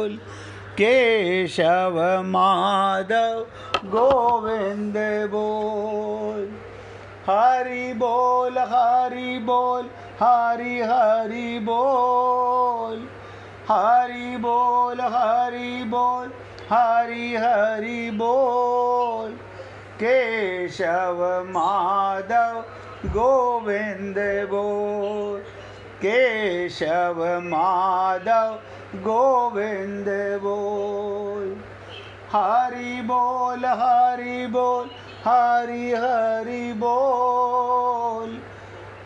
बोल, केशव माधव गोविंद बोल। हरि बोल हरि बोल, हरि हरि बोल, हरि बोल हरि बोल, हरि हरि बोल। केशव माधव गोविंद बोल, केशव माधव गोविंद बोल। हरि बोल हरि बोल, हरि हरि बोल,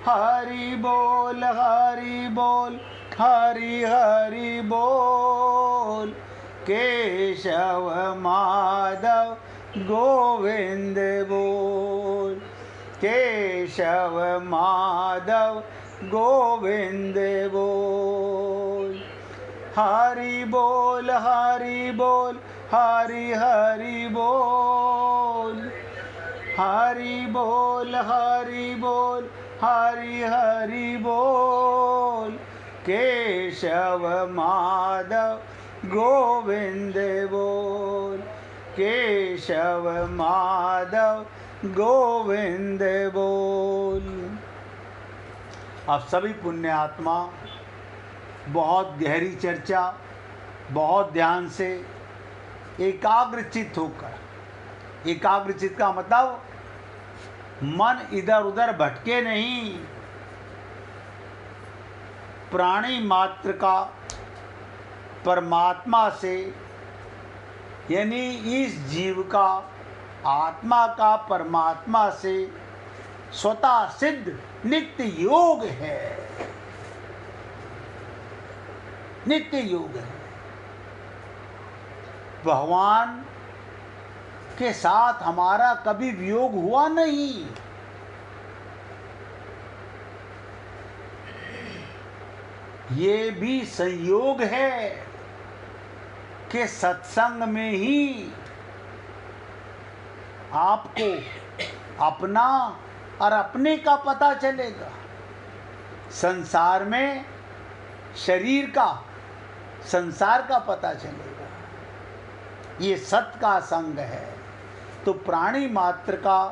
हरि बोल हरि बोल, हरि हरि बोल। केशव माधव गोविंद बोल, केशव माधव गोविंद बोल। हरि बोल हरि बोल, हरि हरि बोल, हरि बोल हरि बोल, हरि हरि बोल। केशव माधव गोविंद बोल, केशव माधव गोविंद बोल। अब सभी पुण्य आत्मा बहुत गहरी चर्चा, बहुत ध्यान से एकाग्रचित्त होकर, एकाग्रचित्त का मतलब मन इधर उधर भटके नहीं, प्राणी मात्र का परमात्मा से, यानी इस जीव का, आत्मा का परमात्मा से स्वतः सिद्ध नित्य योग है, नित्य योग है। भगवान के साथ हमारा कभी वियोग हुआ नहीं। ये भी संयोग है कि सत्संग में ही आपको अपना और अपने का पता चलेगा। संसार में शरीर का, संसार का पता चलेगा। ये सत्य का संग है। तो प्राणी मात्र का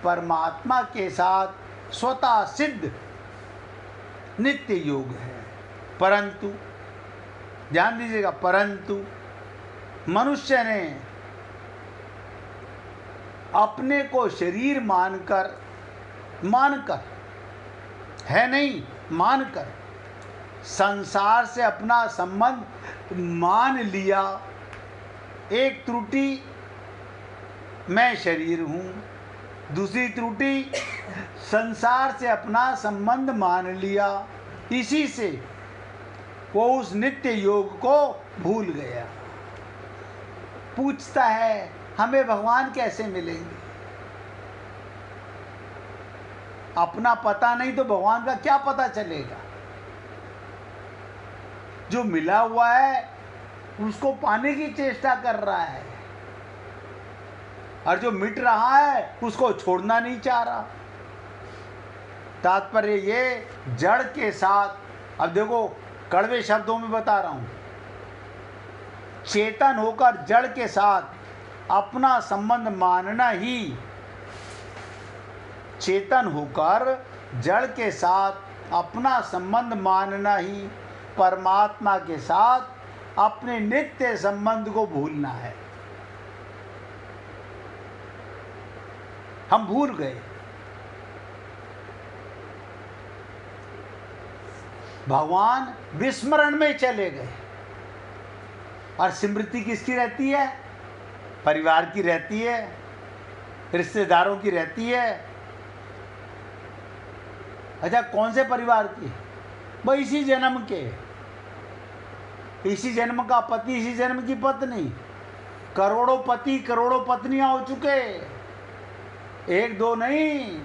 परमात्मा के साथ स्वतः सिद्ध नित्य योग है। परंतु ध्यान दीजिएगा, परंतु मनुष्य ने अपने को शरीर मानकर है नहीं, मानकर संसार से अपना संबंध मान लिया। एक त्रुटि मैं शरीर हूँ, दूसरी त्रुटि संसार से अपना संबंध मान लिया। इसी से वो उस नित्य योग को भूल गया। पूछता है हमें भगवान कैसे मिलेंगे? अपना पता नहीं तो भगवान का क्या पता चलेगा? जो मिला हुआ है उसको पाने की चेष्टा कर रहा है, और जो मिट रहा है उसको छोड़ना नहीं चाह रहा। तात्पर्य ये, जड़ के साथ, अब देखो कड़वे शब्दों में बता रहा हूं, चेतन होकर जड़ के साथ अपना संबंध मानना ही, चेतन होकर जड़ के साथ अपना संबंध मानना ही परमात्मा के साथ अपने नित्य संबंध को भूलना है। हम भूल गए। भगवान विस्मरण में चले गए। और स्मृति किसकी रहती है? परिवार की रहती है, रिश्तेदारों की रहती है। अच्छा, कौन से परिवार की? भाई इसी जन्म के, इसी जन्म का पति, इसी जन्म की पत्नी। करोड़ों पति, करोड़ों पत्नियां हो चुके, एक दो नहीं।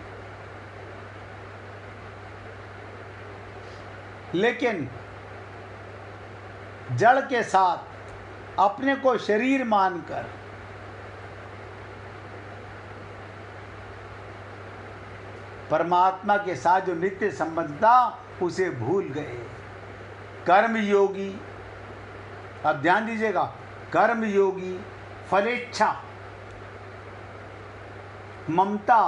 लेकिन जड़ के साथ अपने को शरीर मानकर परमात्मा के साथ जो नित्य संबंध था उसे भूल गए। कर्म योगी अब ध्यान दीजिएगा, कर्म योगी फलेच्छा, ममता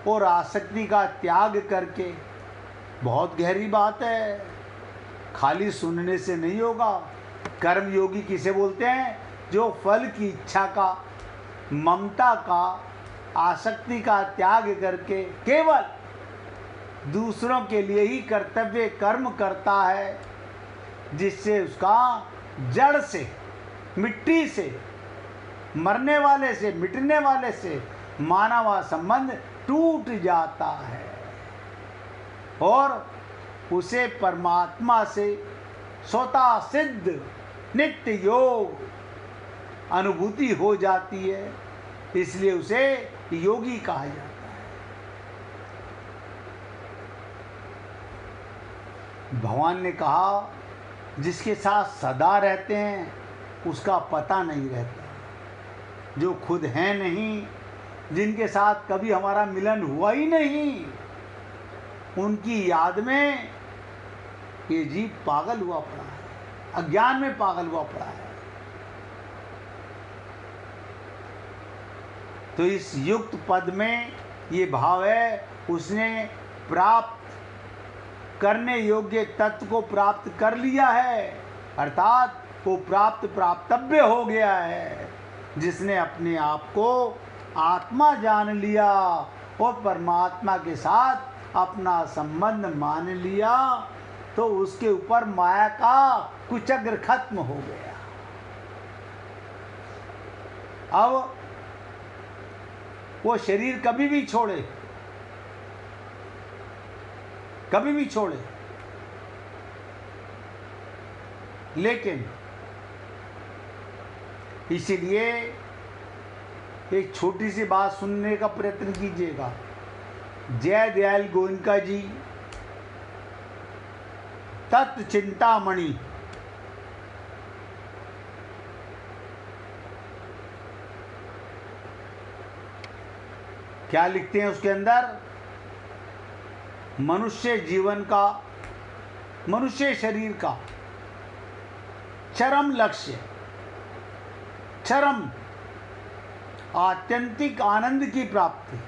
और आसक्ति का त्याग करके, बहुत गहरी बात है, खाली सुनने से नहीं होगा। कर्म योगी किसे बोलते हैं? जो फल की इच्छा का, ममता का, आसक्ति का त्याग करके केवल दूसरों के लिए ही कर्तव्य कर्म करता है, जिससे उसका जड़ से, मिट्टी से, मरने वाले से, मिटने वाले से मानव संबंध टूट जाता है और उसे परमात्मा से स्वतः सिद्ध नित्य योग अनुभूति हो जाती है, इसलिए उसे योगी कहा जाता है। भगवान ने कहा, जिसके साथ सदा रहते हैं उसका पता नहीं रहता, जो खुद हैं नहीं, जिनके साथ कभी हमारा मिलन हुआ ही नहीं, उनकी याद में ये जीव पागल हुआ पड़ा है, अज्ञान में पागल हुआ पड़ा है। तो इस युक्त पद में ये भाव है, उसने प्राप्त करने योग्य तत्व को प्राप्त कर लिया है, अर्थात वो प्राप्तव्य हो गया है। जिसने अपने आप को आत्मा जान लिया और परमात्मा के साथ अपना संबंध मान लिया, तो उसके ऊपर माया का कुचक्र खत्म हो गया। अब वो शरीर कभी भी छोड़े, कभी भी छोड़े, लेकिन इसीलिए एक छोटी सी बात सुनने का प्रयत्न कीजिएगा। जय दयाल गोयनका जी तत् चिंतामणि, क्या लिखते हैं उसके अंदर? मनुष्य जीवन का, मनुष्य शरीर का चरम लक्ष्य, चरम आत्यंतिक आनंद की प्राप्ति,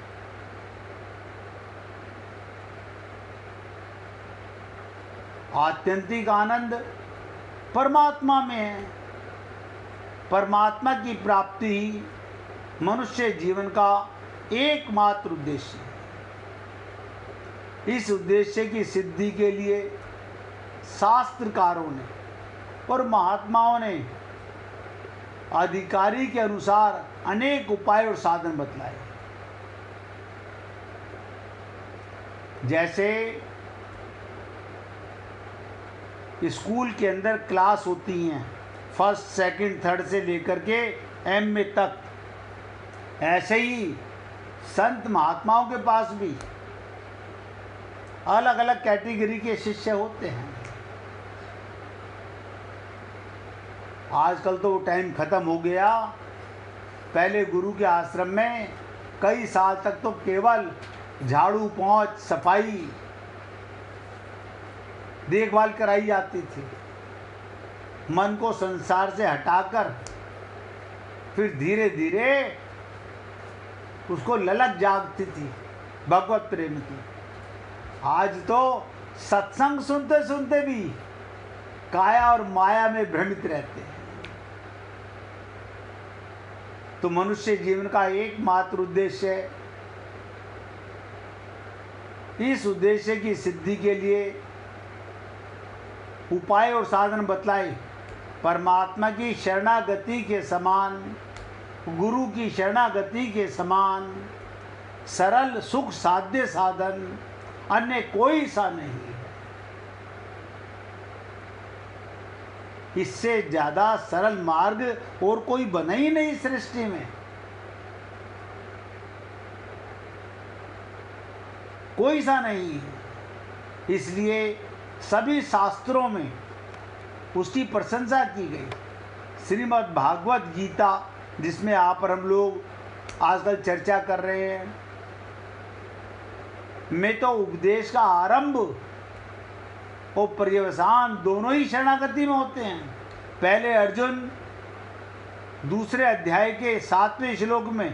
आत्यंतिक आनंद परमात्मा में है। परमात्मा की प्राप्ति ही मनुष्य जीवन का एकमात्र उद्देश्य है। इस उद्देश्य की सिद्धि के लिए शास्त्रकारों ने और महात्माओं ने अधिकारी के अनुसार अनेक उपाय और साधन बतलाए। जैसे स्कूल के अंदर क्लास होती हैं, फर्स्ट, सेकंड, थर्ड से लेकर के एमए तक, ऐसे ही संत महात्माओं के पास भी अलग अलग कैटेगरी के शिष्य होते हैं। आजकल तो वो टाइम ख़त्म हो गया। पहले गुरु के आश्रम में कई साल तक तो केवल झाड़ू पोंछ, सफाई, देखभाल कराई जाती थी। मन को संसार से हटाकर फिर धीरे धीरे उसको ललक जागती थी भगवत प्रेम की। आज तो सत्संग सुनते सुनते भी काया और माया में भ्रमित रहते हैं। तो मनुष्य जीवन का एकमात्र उद्देश्य है। इस उद्देश्य की सिद्धि के लिए उपाय और साधन बतलाए। परमात्मा की शरणागति के समान, गुरु की शरणागति के समान सरल सुख साध्य साधन अन्य कोई सा नहीं है। इससे ज़्यादा सरल मार्ग और कोई बना ही नहीं सृष्टि में। कोई सा नहीं है। इसलिए सभी शास्त्रों में उसकी प्रशंसा की गई। श्रीमद् भागवत गीता, जिसमें आप और हम लोग आजकल चर्चा कर रहे हैं, में तो उपदेश का आरंभ और पर्यवसान दोनों ही शरणागति में होते हैं। पहले अर्जुन दूसरे अध्याय के 7वें श्लोक में,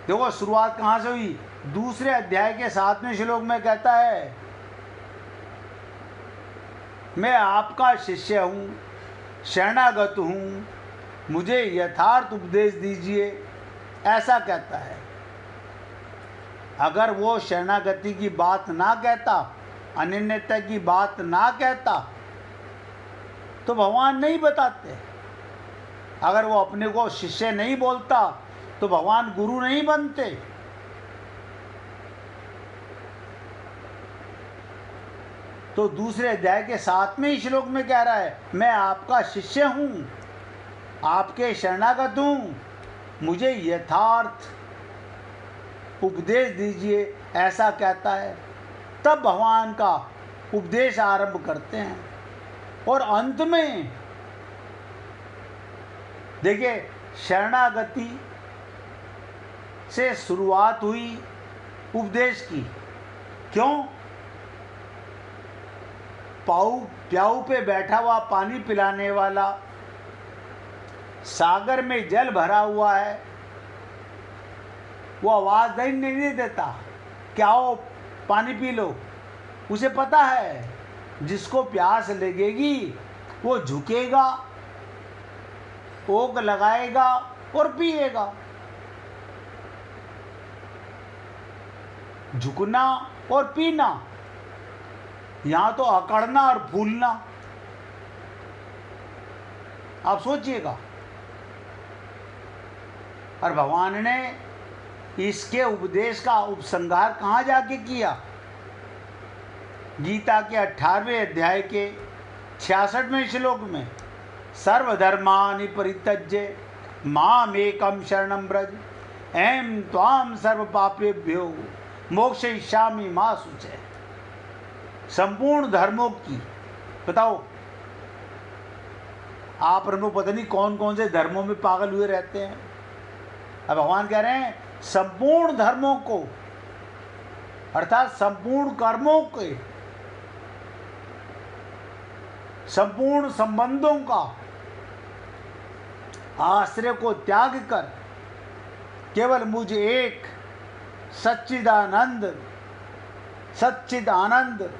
देखो शुरुआत कहाँ से हुई, दूसरे अध्याय के 7वें श्लोक में कहता है मैं आपका शिष्य हूँ, शरणागत हूँ, मुझे यथार्थ उपदेश दीजिए, ऐसा कहता है। अगर वो शरणागति की बात ना कहता, अनन्यता की बात ना कहता, तो भगवान नहीं बताते। अगर वो अपने को शिष्य नहीं बोलता तो भगवान गुरु नहीं बनते। तो दूसरे अध्याय के 7वें श्लोक में कह रहा है मैं आपका शिष्य हूँ, आपके शरणागत हूँ, मुझे यथार्थ उपदेश दीजिए, ऐसा कहता है। तब भगवान का उपदेश आरंभ करते हैं। और अंत में देखिए शरणागति से शुरुआत हुई उपदेश की। क्यों? प्याऊ पे बैठा हुआ पानी पिलाने वाला, सागर में जल भरा हुआ है, वो आवाज़ नहीं देता कि आओ पानी पी लो। उसे पता है जिसको प्यास लगेगी वो झुकेगा, ओक लगाएगा और पिएगा। झुकना और पीना, यहाँ तो अकड़ना और फूलना। आप सोचिएगा। और भगवान ने इसके उपदेश का उपसंहार कहाँ जाके किया? गीता के 18वें अध्याय के 66वें श्लोक में, सर्वधर्मानि परित्यज्य मामेकं शरणं व्रज अहं त्वां सर्व पापेभ्यो मोक्षयिष्यामि मा शुचः। संपूर्ण धर्मों की, बताओ आप लोग पता नहीं कौन कौन से धर्मों में पागल हुए रहते हैं। अब भगवान कह रहे हैं संपूर्ण धर्मों को, अर्थात संपूर्ण कर्मों के, संपूर्ण संबंधों का आश्रय को त्याग कर केवल मुझे एक सच्चिद आनंद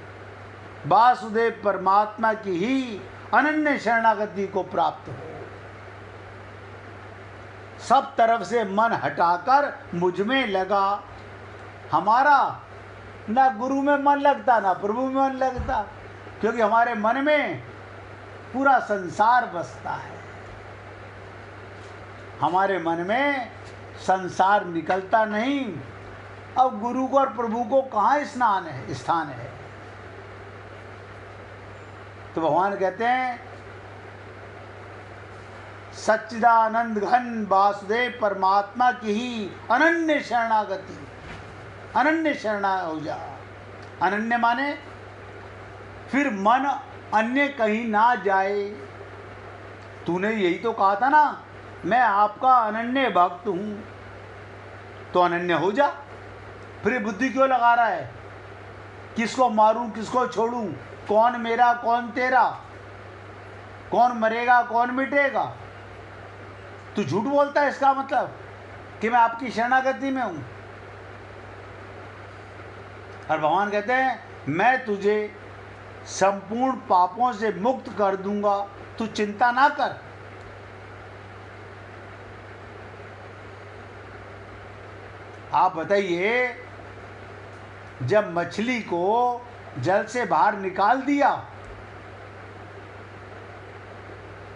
वासुदेव परमात्मा की ही अनन्य शरणागति को प्राप्त हो। सब तरफ से मन हटाकर मुझ में लगा। हमारा ना गुरु में मन लगता ना प्रभु में मन लगता, क्योंकि हमारे मन में पूरा संसार बसता है। हमारे मन में संसार निकलता नहीं। अब गुरु को और प्रभु को कहाँ स्थान है? तो भगवान कहते हैं सच्चिदानंद घन वासुदेव परमात्मा की ही अनन्य शरणागति, अनन्य शरणा हो जा। अनन्य माने फिर मन अन्य कहीं ना जाए। तूने यही तो कहा था ना, मैं आपका अनन्य भक्त हूं, तो अनन्य हो जा। फिर बुद्धि क्यों लगा रहा है? किसको मारूं किसको छोड़ूं, कौन मेरा कौन तेरा, कौन मरेगा कौन मिटेगा? तू झूठ बोलता है, इसका मतलब कि मैं आपकी शरणागति में हूं। और भगवान कहते हैं मैं तुझे संपूर्ण पापों से मुक्त कर दूंगा, तू चिंता ना कर। आप बताइए, जब मछली को जल से बाहर निकाल दिया,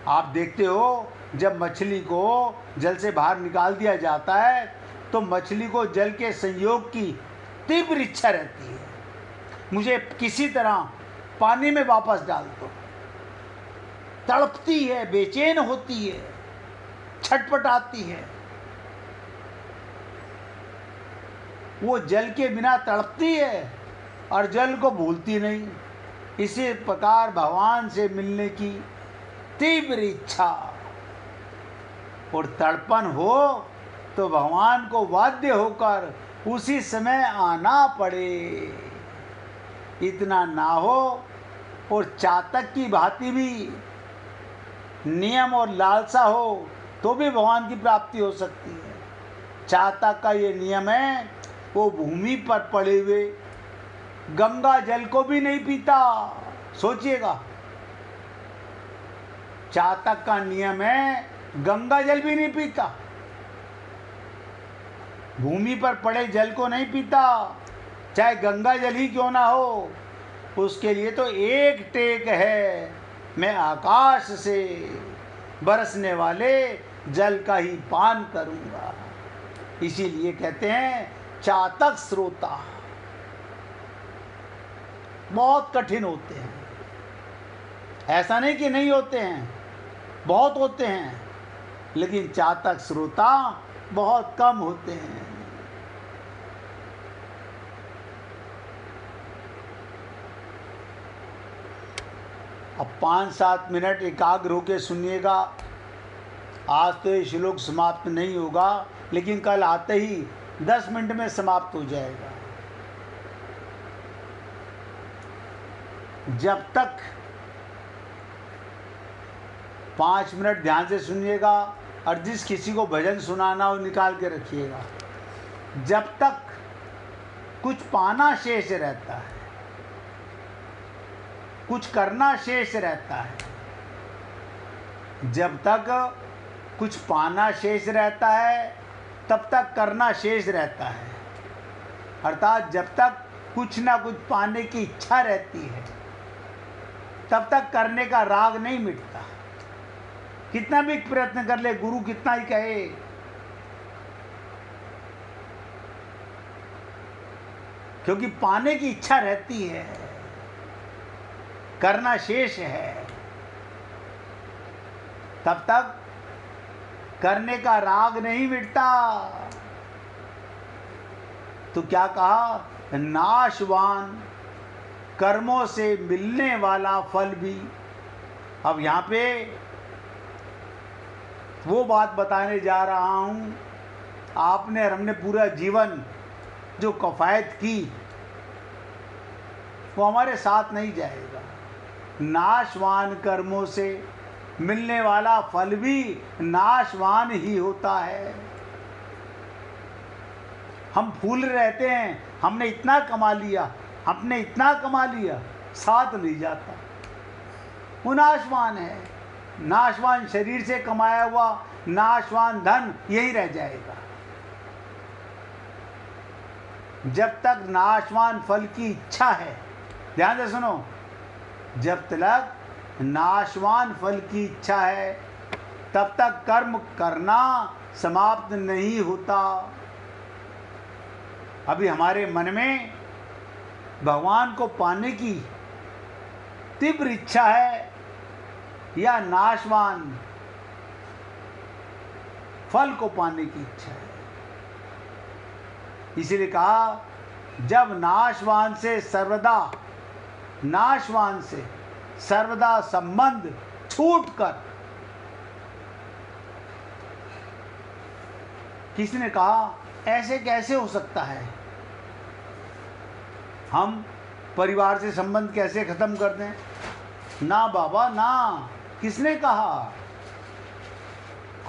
आप देखते हो जब मछली को जल से बाहर निकाल दिया जाता है तो मछली को जल के संयोग की तीव्र इच्छा रहती है, मुझे किसी तरह पानी में वापस डाल दो। तड़पती है, बेचैन होती है, छटपटाती है, वो जल के बिना तड़पती है और जल को भूलती नहीं। इसी प्रकार भगवान से मिलने की तीव्र इच्छा और तड़पन हो तो भगवान को बाध्य होकर उसी समय आना पड़े। इतना ना हो और चातक की भांति भी नियम और लालसा हो तो भी भगवान की प्राप्ति हो सकती है। चातक का ये नियम है, वो भूमि पर पड़े हुए गंगा जल को भी नहीं पीता। सोचिएगा, चातक का नियम है गंगा जल भी नहीं पीता, भूमि पर पड़े जल को नहीं पीता, चाहे गंगा जल ही क्यों ना हो। उसके लिए तो एक टेक है, मैं आकाश से बरसने वाले जल का ही पान करूंगा। इसीलिए कहते हैं चातक श्रोता बहुत कठिन होते हैं। ऐसा नहीं कि नहीं होते हैं, बहुत होते हैं, लेकिन चातक श्रोता बहुत कम होते हैं। अब 5-7 मिनट एकाग्र होकर सुनिएगा। आज तो ये श्लोक समाप्त नहीं होगा, लेकिन कल आते ही 10 मिनट में समाप्त हो जाएगा। जब तक 5 मिनट ध्यान से सुनिएगा, और जिस किसी को भजन सुनाना हो निकाल के रखिएगा। जब तक कुछ पाना शेष रहता है, कुछ करना शेष रहता है, जब तक कुछ पाना शेष रहता है तब तक करना शेष रहता है। अर्थात जब तक कुछ ना कुछ पाने की इच्छा रहती है तब तक करने का राग नहीं मिटता। कितना भी प्रयत्न कर ले, गुरु कितना ही कहे, क्योंकि पाने की इच्छा रहती है, करना शेष है, तब तक करने का राग नहीं मिटता। तो क्या कहा, नाशवान कर्मों से मिलने वाला फल भी। अब यहाँ पे वो बात बताने जा रहा हूँ, आपने और हमने पूरा जीवन जो कफायत की वो हमारे साथ नहीं जाएगा। नाशवान कर्मों से मिलने वाला फल भी नाशवान ही होता है। हम फूल रहते हैं, हमने इतना कमा लिया, हमने इतना कमा लिया, साथ नहीं जाता, वो नाशवान है। नाशवान शरीर से कमाया हुआ नाशवान धन यही रह जाएगा। जब तक नाशवान फल की इच्छा है, ध्यान से सुनो, जब तक नाशवान फल की इच्छा है तब तक कर्म करना समाप्त नहीं होता। अभी हमारे मन में भगवान को पाने की तीव्र इच्छा है या नाशवान फल को पाने की इच्छा है। इसीलिए कहा, जब नाशवान से सर्वदा संबंध छूटकर, किसी ने कहा ऐसे कैसे हो सकता है, हम परिवार से संबंध कैसे खत्म कर दें? ना बाबा ना, किसने कहा?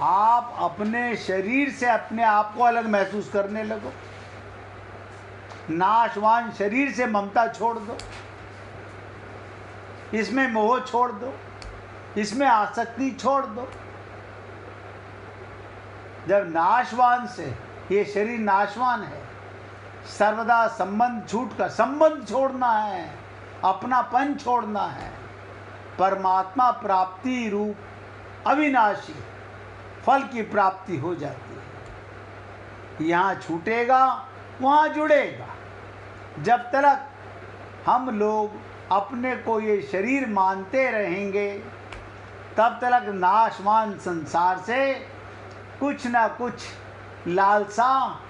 आप अपने शरीर से अपने आप को अलग महसूस करने लगो। नाशवान शरीर से ममता छोड़ दो, इसमें मोह छोड़ दो, इसमें आसक्ति छोड़ दो। जब नाशवान से, ये शरीर नाशवान है, सर्वदा संबंध छूटकर, संबंध छोड़ना है, अपनापन छोड़ना है, परमात्मा प्राप्ति रूप अविनाशी फल की प्राप्ति हो जाती है। यहाँ छूटेगा वहाँ जुड़ेगा। जब तक हम लोग अपने को ये शरीर मानते रहेंगे तब तक नाशवान संसार से कुछ ना कुछ लालसा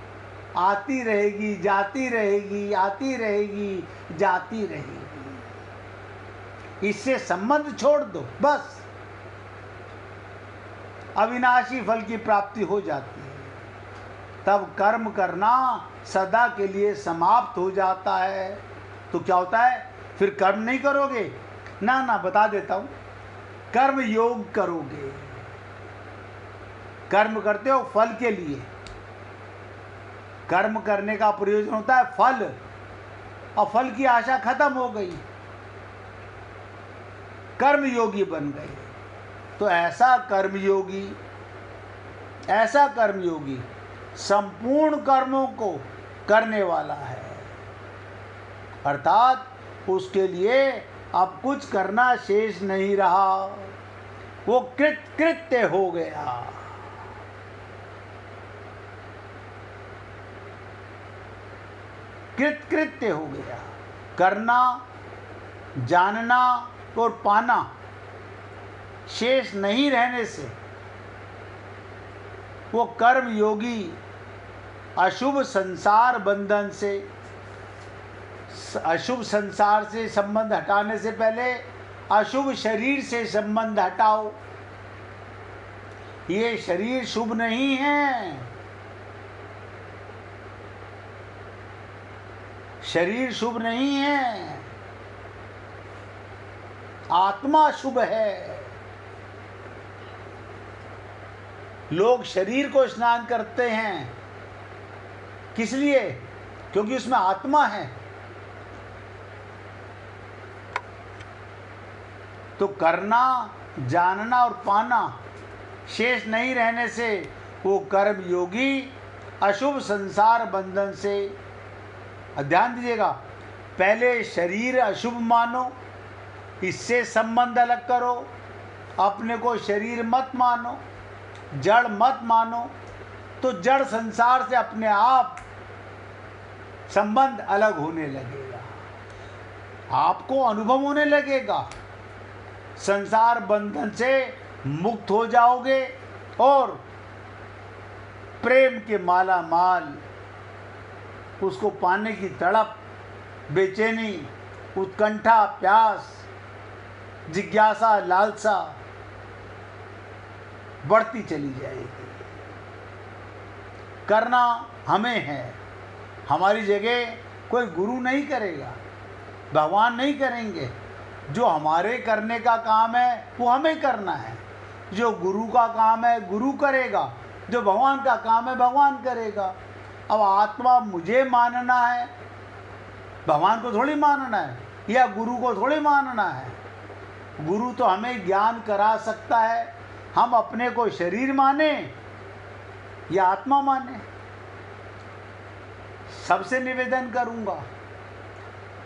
आती रहेगी, जाती रहेगी, आती रहेगी, जाती रहेगी। इससे संबंध छोड़ दो, बस अविनाशी फल की प्राप्ति हो जाती है। तब कर्म करना सदा के लिए समाप्त हो जाता है। तो क्या होता है, फिर कर्म नहीं करोगे ना, बता देता हूँ। कर्म योग करोगे। कर्म करते हो फल के लिए, कर्म करने का प्रयोजन होता है फल, और फल की आशा खत्म हो गई, कर्म योगी बन गए। तो ऐसा कर्मयोगी संपूर्ण कर्मों को करने वाला है, अर्थात उसके लिए अब कुछ करना शेष नहीं रहा, वो कृत्य हो गया। कृत्य हो गया। करना, जानना और पाना शेष नहीं रहने से वो कर्म योगी अशुभ संसार बंधन से, अशुभ संसार से संबंध हटाने से पहले अशुभ शरीर से संबंध हटाओ। ये शरीर शुभ नहीं है, शरीर शुभ नहीं है, आत्मा शुभ है। लोग शरीर को स्नान करते हैं, किस लिए? क्योंकि उसमें आत्मा है। तो करना, जानना और पाना शेष नहीं रहने से वो कर्म योगी अशुभ संसार बंधन से, ध्यान दीजिएगा, पहले शरीर अशुभ मानो, इससे संबंध अलग करो, अपने को शरीर मत मानो, जड़ मत मानो, तो जड़ संसार से अपने आप संबंध अलग होने लगेगा, आपको अनुभव होने लगेगा, संसार बंधन से मुक्त हो जाओगे और प्रेम के माला माल, उसको पाने की तड़प, बेचैनी, उत्कंठा, प्यास, जिज्ञासा, लालसा बढ़ती चली जाएगी। करना हमें है, हमारी जगह कोई गुरु नहीं करेगा, भगवान नहीं करेंगे। जो हमारे करने का काम है वो हमें करना है, जो गुरु का काम है गुरु करेगा, जो भगवान का काम है भगवान करेगा। अब आत्मा मुझे मानना है, भगवान को थोड़ी मानना है, या गुरु को थोड़ी मानना है। गुरु तो हमें ज्ञान करा सकता है, हम अपने को शरीर माने या आत्मा माने। सबसे निवेदन करूंगा,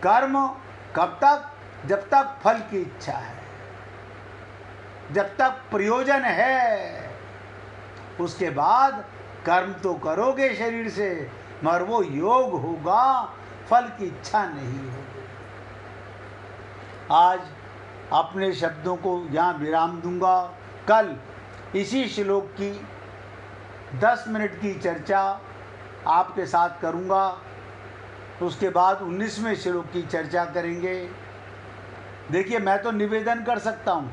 कर्म कब तक? जब तक फल की इच्छा है, जब तक प्रयोजन है, उसके बाद कर्म तो करोगे शरीर से, मगर वो योग होगा, फल की इच्छा नहीं होगी। आज अपने शब्दों को यहाँ विराम दूंगा। कल इसी श्लोक की 10 मिनट की चर्चा आपके साथ करूंगा, उसके बाद 19वें श्लोक की चर्चा करेंगे। देखिए, मैं तो निवेदन कर सकता हूँ,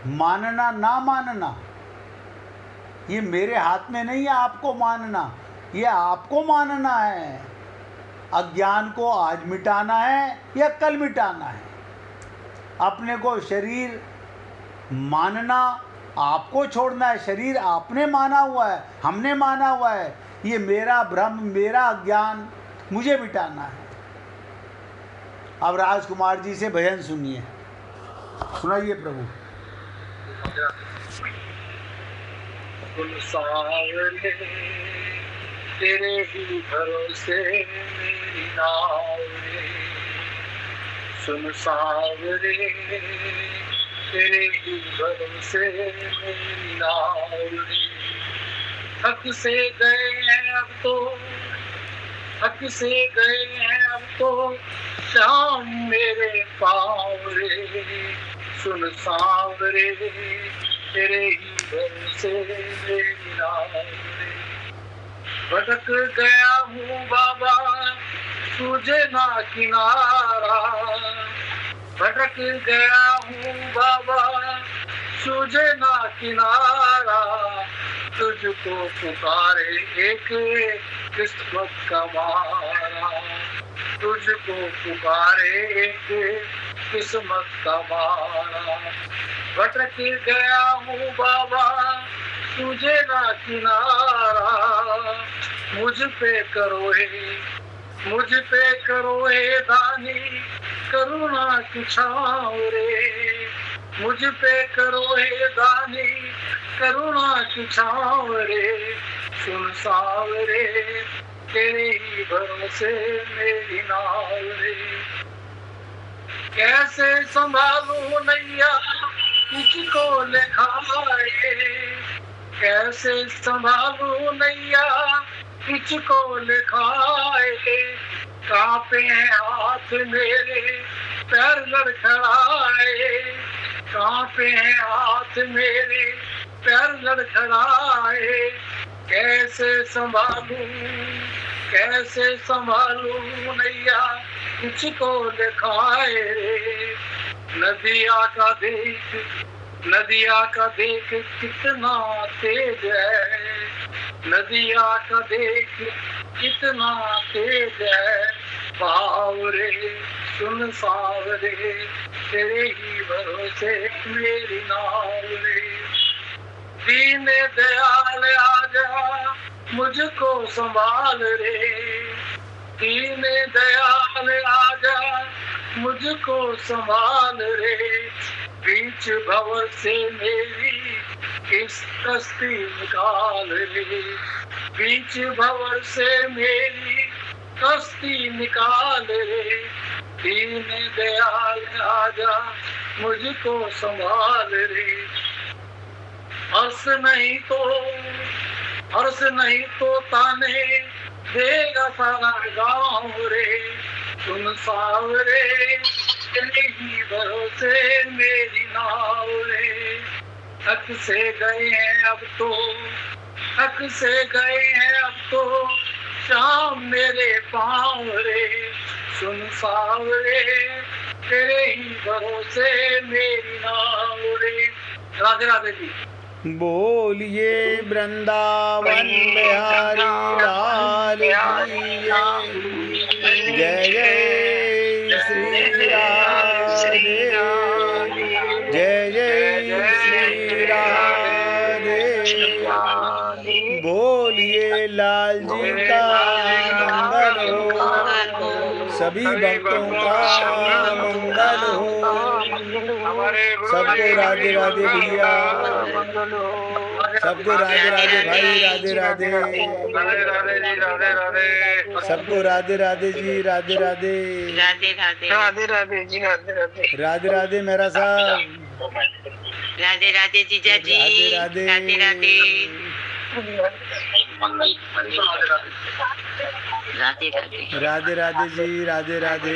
मानना ना मानना ये मेरे हाथ में नहीं है, आपको मानना, ये आपको मानना है। अज्ञान को आज मिटाना है या कल मिटाना है। अपने को शरीर मानना आपको छोड़ना है, शरीर आपने माना हुआ है, हमने माना हुआ है, ये मेरा भ्रम, मेरा अज्ञान मुझे मिटाना है। अब राजकुमार जी से भजन सुनिए, सुनाइए प्रभु। सुन सावरे तेरे ही भरोसे मेरी नाव रे, सुन सावरे तेरे ही भरोसे मेरी नाव रे। थक से गए हैं अब तो, थक से गए हैं अब तो शाम मेरे पाँव रे, सुन सावरे तेरे ही भरोसे मेरी नाव रे। भटक गया हूँ बाबा सूझे ना किनारा, भटक गया हूँ बाबा सूझे ना किनारा, तुझको पुकारे एक किस्मत का मारा, तुझको पुकारे एक किस्मत का मारा। भटक गया हूँ बाबा, तुझे ना किनारा। मुझ पे करो हे दानी, करुणा की छाँव रे। मुझ पे करो हे दानी, करुणा की छाँव रे। सुन सावरे, तेरे ही भरोसे मेरी नाव रे। कैसे संभालूं नैया तुझको लिखाए, कैसे संभालूं नैया तुझको लिखाए। कांपे हैं हाथ मेरे, पैर लड़खड़ाए। कांपे हैं हाथ मेरे, पैर लड़खड़ाए। कैसे संभालूं नैया तुझको लिखाए। नदिया का देख कितना तेज है। नदिया का देख कितना तेज है। बावरे सुन सावरे, तेरे ही भरोसे मेरी नाव रे। दीन दयाल आजा, मुझको संभाल रे। दीन दयाल आजा, मुझको संभाल रे। बीच भंवर से मेरी किस कश्ती निकाल रे। बीच भंवर से मेरी कश्ती निकाल रे। दीन दयाल आजा, मुझको संभाल रे। हर्ष नहीं तो ताने देगा सारा गाँव रे। सुन सावरे, तेरे ही भरोसे मेरी नाव रे। थक से गए हैं अब तो शाम मेरे पाँव रे। सुन सावरे, तेरे ही भरोसे मेरी नाव रे। राधे राधे जी। बोलिए वृंदावन बिहारी लाल की जय। जय श्री राधे, जय जय श्री राधे। बोलिए लाल जी का मंगल हो, सभी भक्तों का मंगल हो। सबको राधे राधे भैया, सबको राधे राधे भाई, राधे राधे। राधे राधे जी, राधे राधे। सबको राधे राधे जी, राधे राधे। राधे राधे, राधे राधे जी, राधे राधे। राधे राधे मेरा साहब। राधे राधे जीजा जी, राधे राधे राधे, राधे राधे, राधे राधे जी, राधे राधे।